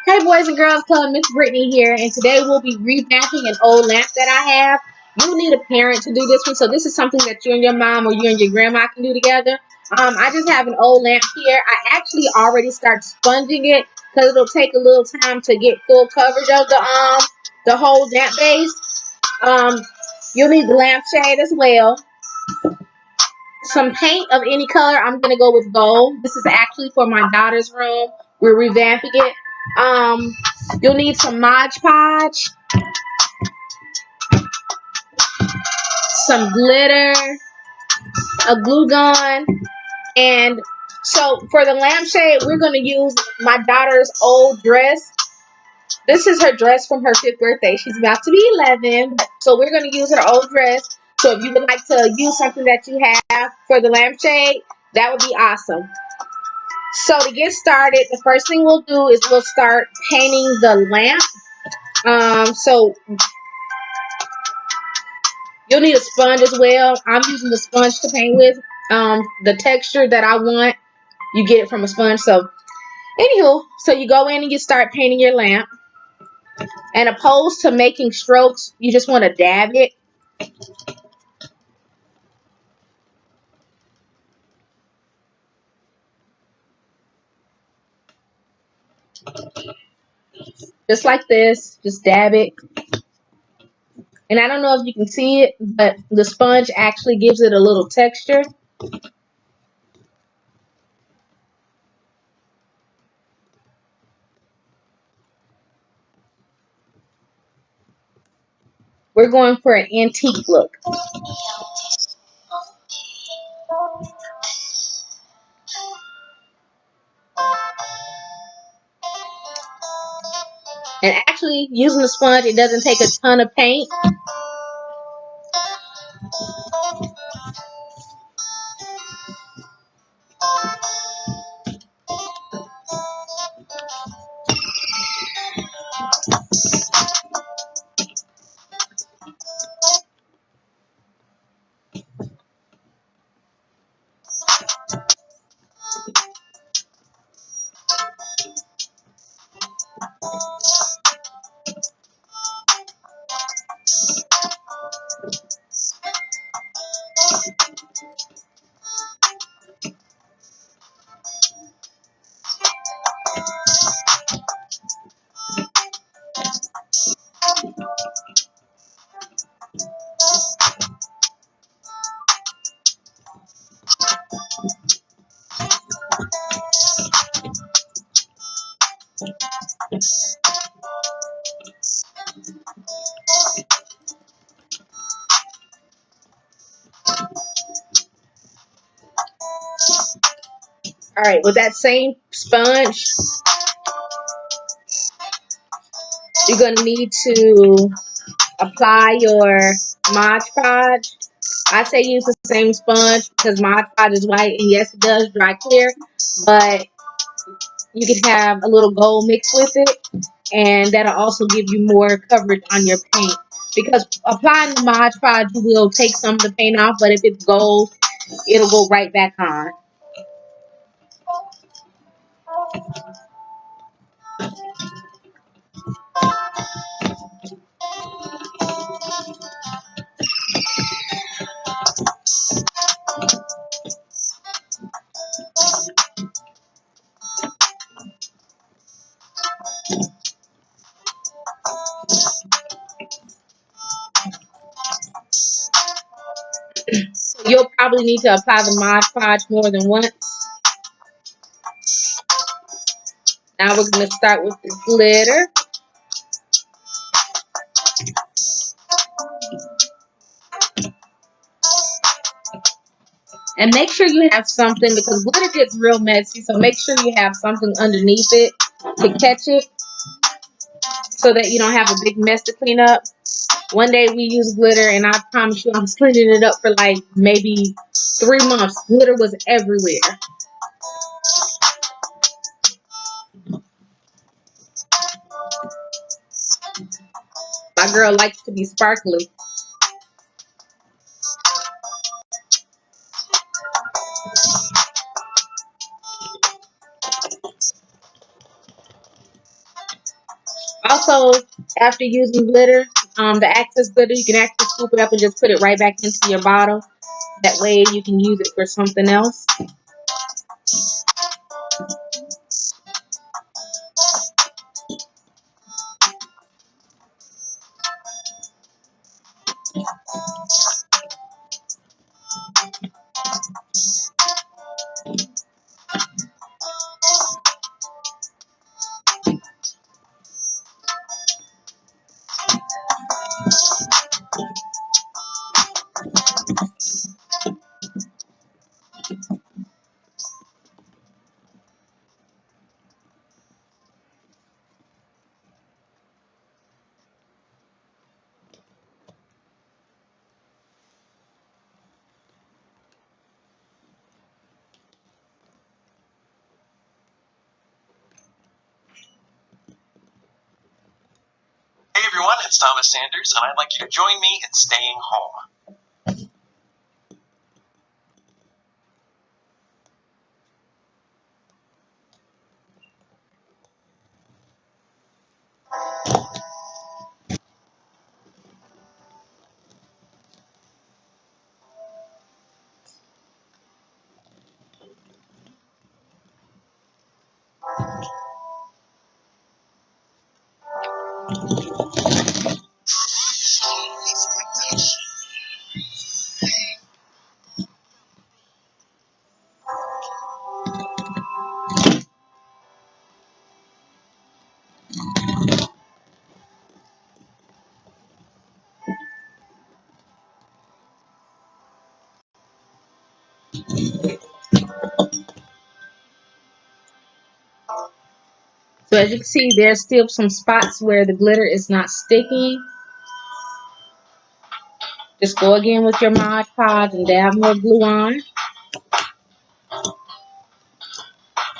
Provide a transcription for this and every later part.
Hey boys and girls club, Miss Brittany here, and today we'll be revamping an old lamp that I have. You need a parent to do this one, so this is something that you and your mom or you and your grandma can do together. I just have an old lamp here. I actually already start sponging it because it'll take a little time to get full coverage of the whole lamp base. Um, you'll need the lampshade as well. Some paint of any color. I'm gonna go with gold. This is actually for my daughter's room. We're revamping it. Um, you'll need some Mod Podge, some glitter, a glue gun, and so for the lampshade, we're gonna use my daughter's old dress. This is her dress from her 5th birthday. She's about to be 11, so we're gonna use her old dress. So if you would like to use something that you have for the lampshade, that would be awesome. So to get started, the first thing we'll do is we'll start painting the lamp. So you'll need a sponge as well. I'm using the sponge to paint with. The texture that I want, you get it from a sponge. So anywho, so you go in and you start painting your lamp. And opposed to making strokes, you just want to dab it. Just like this, just dab it. And I don't know if you can see it, but the sponge actually gives it a little texture. We're going for an antique look. And actually, using the sponge, it doesn't take a ton of paint. All right, with that same sponge, you're going to need to apply your Mod Podge. I say use the same sponge because Mod Podge is white, and yes, it does dry clear, but you can have a little gold mixed with it, and that'll also give you more coverage on your paint. Because applying the Mod Podge will take some of the paint off, but if it's gold, it'll go right back on. So you'll probably need to apply the Mod Podge more than once. Now we're going to start with the glitter. And make sure you have something because glitter gets real messy. So make sure you have something underneath it to catch it so that you don't have a big mess to clean up. One day we used glitter and I promise you I'm cleaning it up for like maybe 3 months. Glitter was everywhere. My girl likes to be sparkly. Also, after using glitter, the excess glitter, you can actually scoop it up and just put it right back into your bottle. That way you can use it for something else. Hey everyone, it's Thomas Sanders, and I'd like you to join me in staying home. So as you can see, there's still some spots where the glitter is not sticking. Just go again with your Mod Podge and dab more glue on.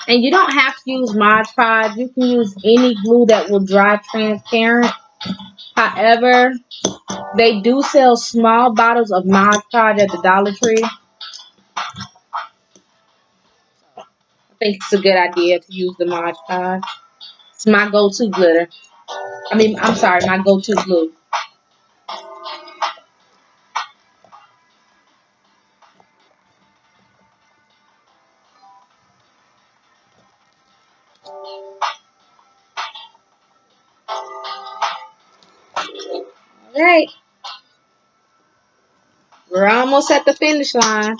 And you don't have to use Mod Podge. You can use any glue that will dry transparent. However, they do sell small bottles of Mod Podge at the Dollar Tree. I think it's a good idea to use the Mod Podge. It's my go-to glitter. I'm sorry, my go-to glue. Alright, we're almost at the finish line.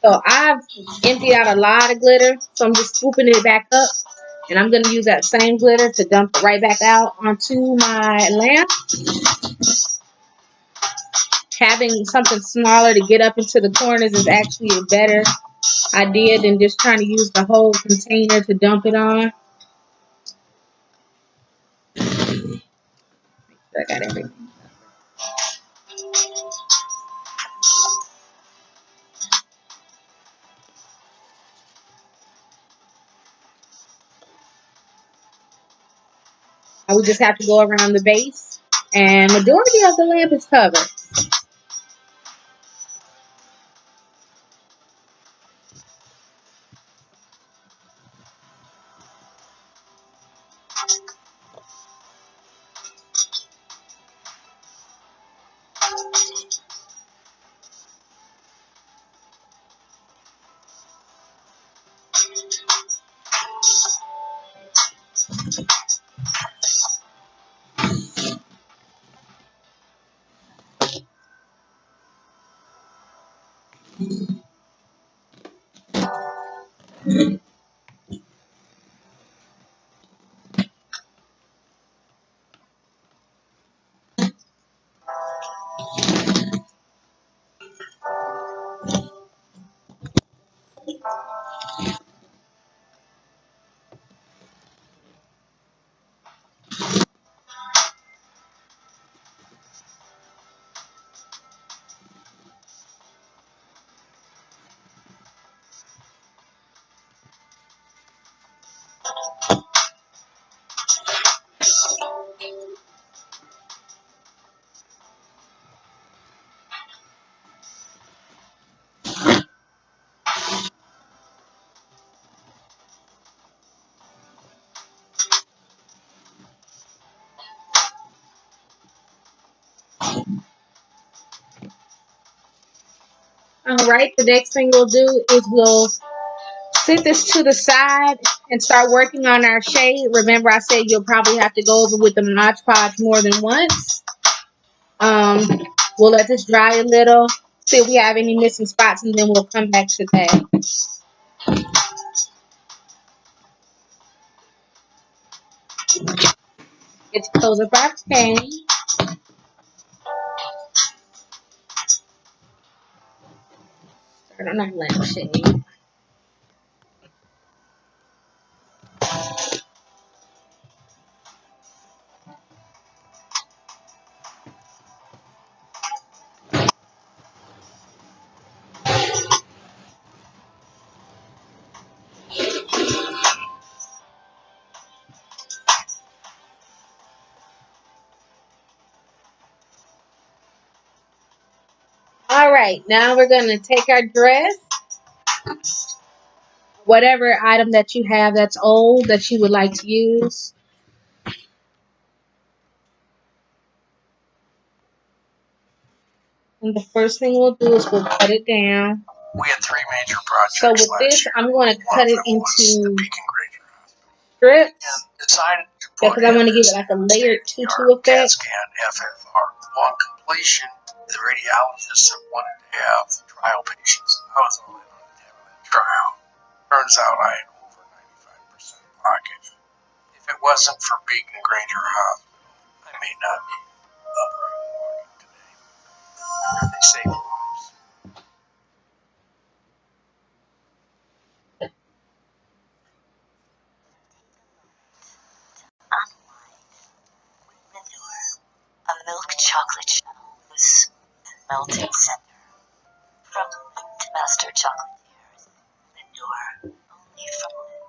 So I've emptied out a lot of glitter, so I'm just scooping it back up. And I'm going to use that same glitter to dump it right back out onto my lamp. Having something smaller to get up into the corners is actually a better idea than just trying to use the whole container to dump it on. I got everything. I would just have to go around the base, and majority of the lamp is covered. Alright, the next thing we'll do is we'll set this to the side and start working on our shade. Remember I said you'll probably have to go over with the Mod Podge more than once. Um, we'll let this dry a little, see if we have any missing spots, and then we'll come back to that. Get to close up our pan. Start on our lampshade. Alright, now we're going to take our dress, whatever item that you have that's old that you would like to use. And the first thing we'll do is we'll cut it down. We had 3 major projects. So with this, I'm going to cut it into strips because I want to give it like a layered tutu effect. FFR. On completion, the radiologist wanted to have trial patients. I was all in on having that trial. Turns out I had over 95% blockage. If it wasn't for Beacon Granger Hospital, I may not be upright walking today. They saved lives. A milk chocolate shell loose and melting center. From to master chocolatiers, Lindor, only from Lind.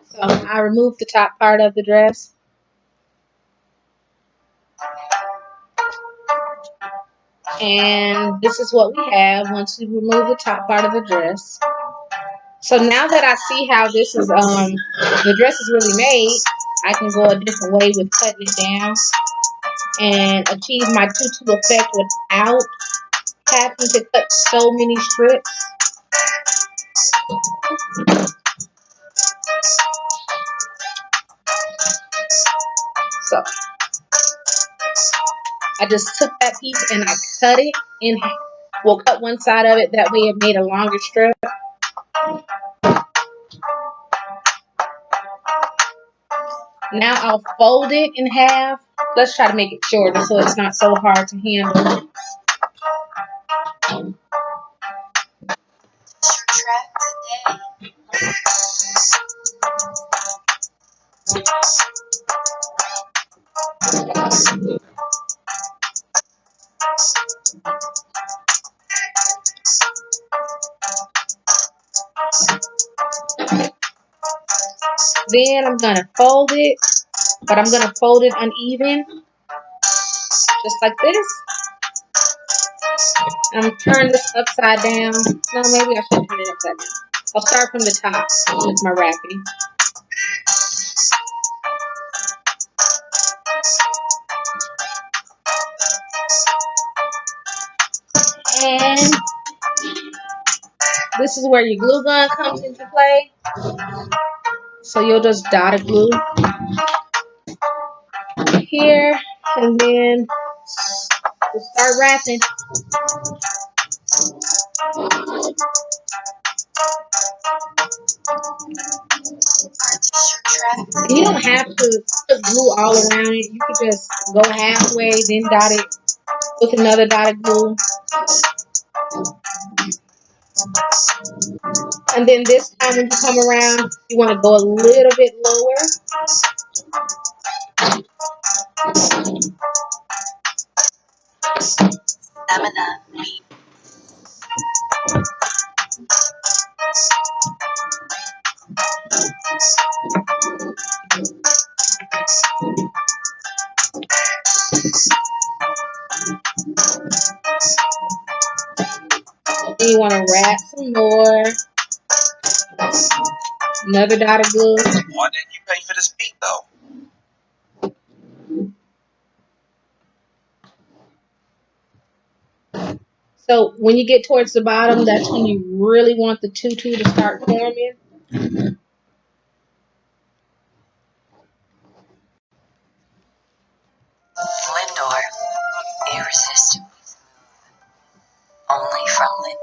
So I removed the top part of the dress. And this is what we have once we remove the top part of the dress. So now that I see how this is, the dress is really made, I can go a different way with cutting it down and achieve my tutu effect without having to cut so many strips. So I just took that piece and I cut it in half. We'll cut one side of it, that way it made a longer strip. Now I'll fold it in half. Let's try to make it shorter so it's not so hard to handle. Then I'm going to fold it, but I'm going to fold it uneven, just like this. I'm going to turn this upside down. No, maybe I should turn it upside down. I'll start from the top with my wrapping. And this is where your glue gun comes into play. So you'll just dot a glue here, and then we'll start wrapping. You don't have to put glue all around it. You could just go halfway, then dot it with another dot of glue. And then this time when you come around, you want to go a little bit lower. Stamina. Then you want to wrap some more. Another dot of glue. Why didn't you pay for this beat though? So when you get towards the bottom, that's when you really want the tutu to start forming. Lindor. Irresistibly smooth. Only from Lind.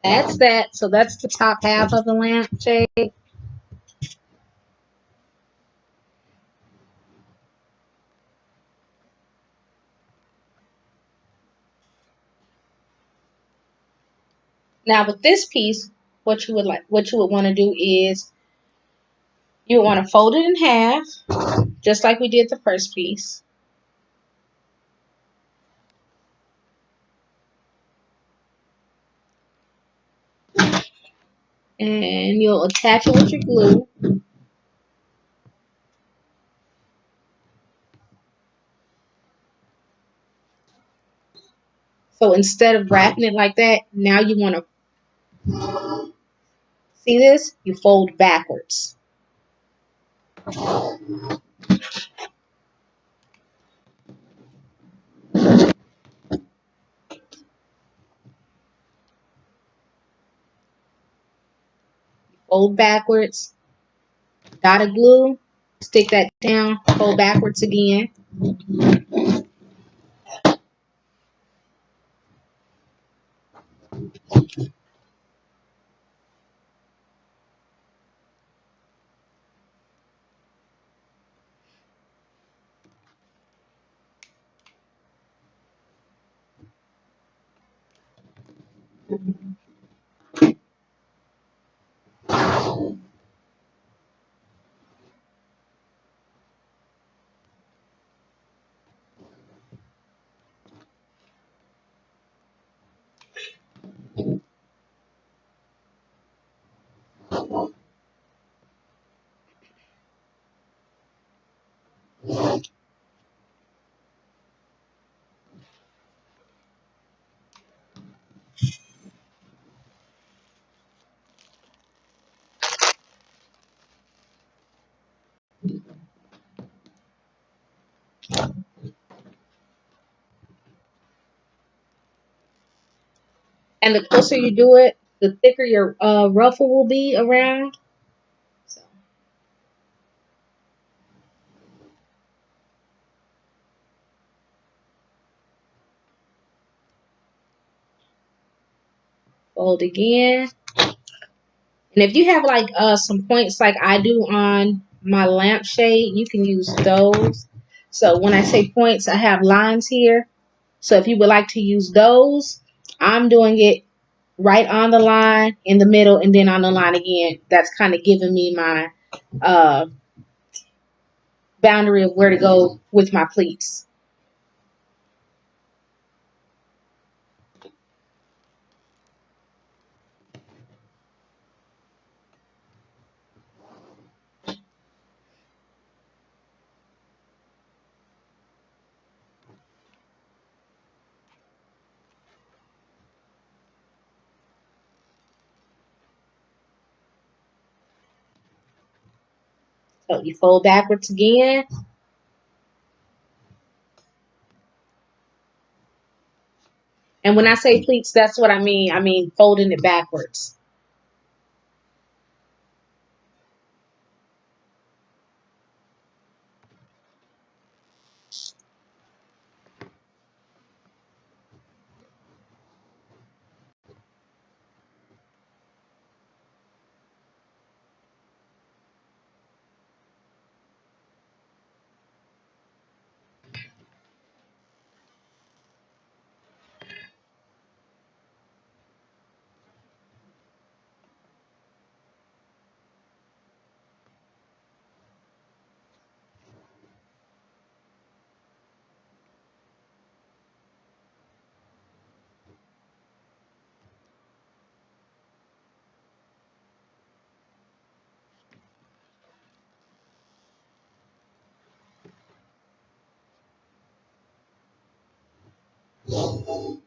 That's that. So that's the top half of the lampshade. Now with this piece, what you would want to do is you would want to fold it in half, just like we did the first piece. And you'll attach it with your glue. So instead of wrapping it like that, now you want to see this? You fold backwards. Fold backwards. Dot of glue. Stick that down. Fold backwards again. And the closer you do it, the thicker your ruffle will be around. So fold again. And if you have like some points like I do on my lampshade, you can use those. So when I say points, I have lines here. So if you would like to use those, I'm doing it right on the line, in the middle, and then on the line again. That's kind of giving me my uh, boundary of where to go with my pleats. So you fold backwards again. And when I say pleats, that's what I mean. I mean folding it backwards. So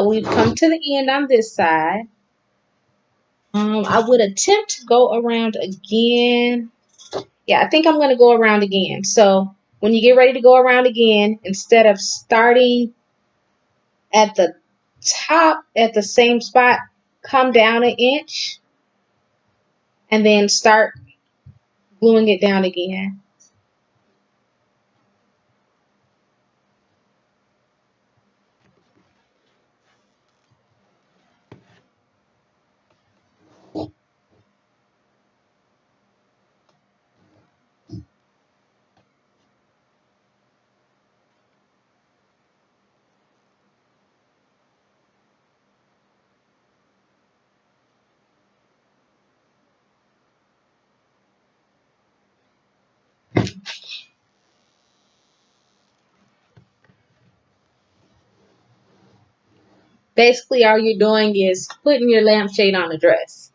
we've come to the end on this side. I would attempt to go around again. Yeah, I think I'm going to go around again. So when you get ready to go around again, instead of starting at the top at the same spot, come down an inch and then start gluing it down again. Basically, all you're doing is putting your lampshade on a dress.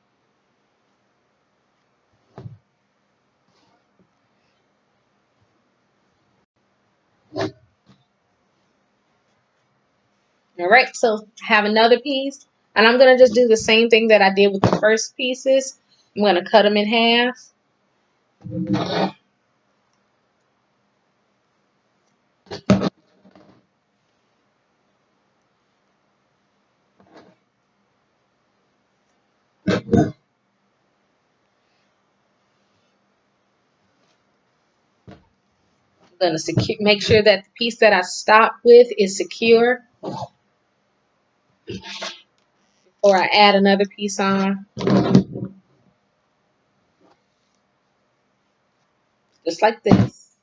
All right, so I have another piece, and I'm going to just do the same thing that I did with the first pieces. I'm going to cut them in half. I'm going to make sure that the piece that I stopped with is secure before I add another piece on, just like this.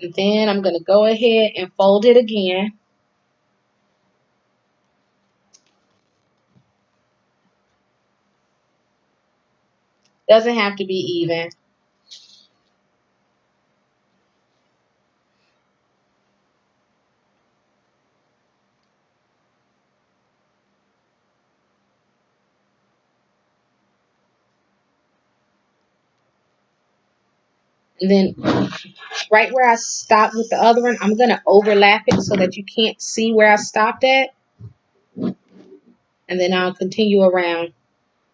And then I'm going to go ahead and fold it again. Doesn't have to be even. And then right where I stopped with the other one, I'm going to overlap it so that you can't see where I stopped at. And then I'll continue around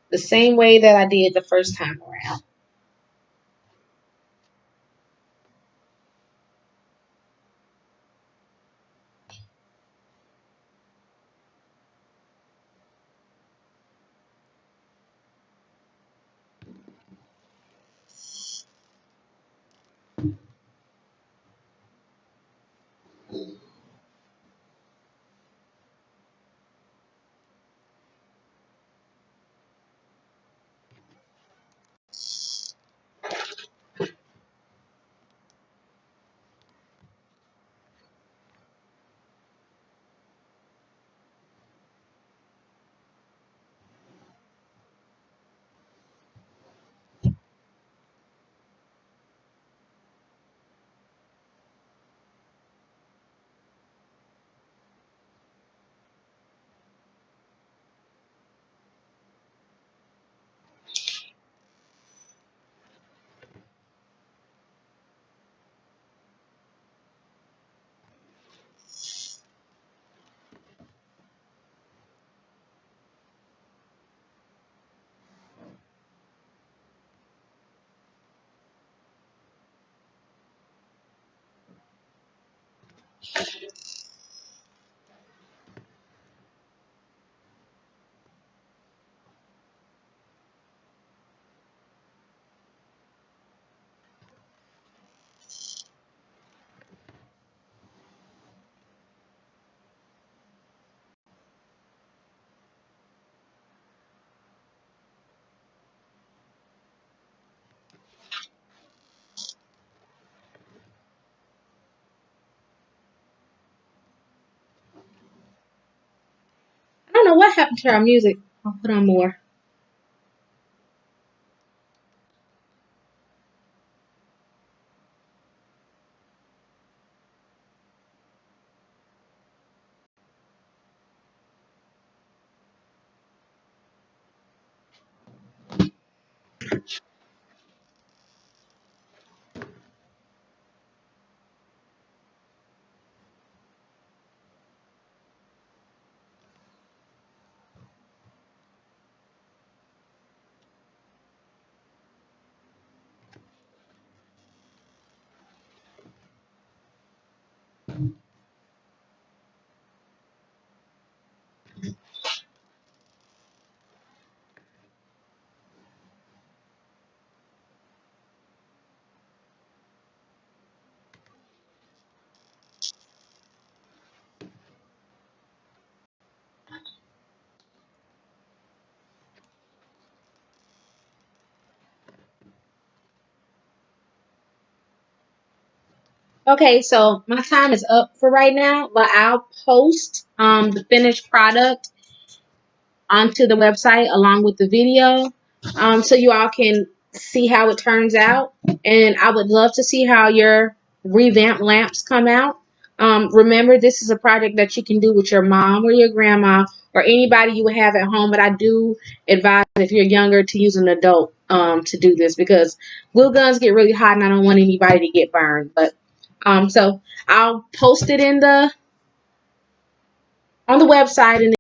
the same way that I did the first time around. happened to our music? I'll put on more. Okay, so my time is up for right now, but I'll post the finished product onto the website along with the video, so you all can see how it turns out. And I would love to see how your revamped lamps come out. Remember, this is a project that you can do with your mom or your grandma or anybody you would have at home, but I do advise if you're younger to use an adult to do this, because glue guns get really hot and I don't want anybody to get burned. But so I'll post it in the on the website, and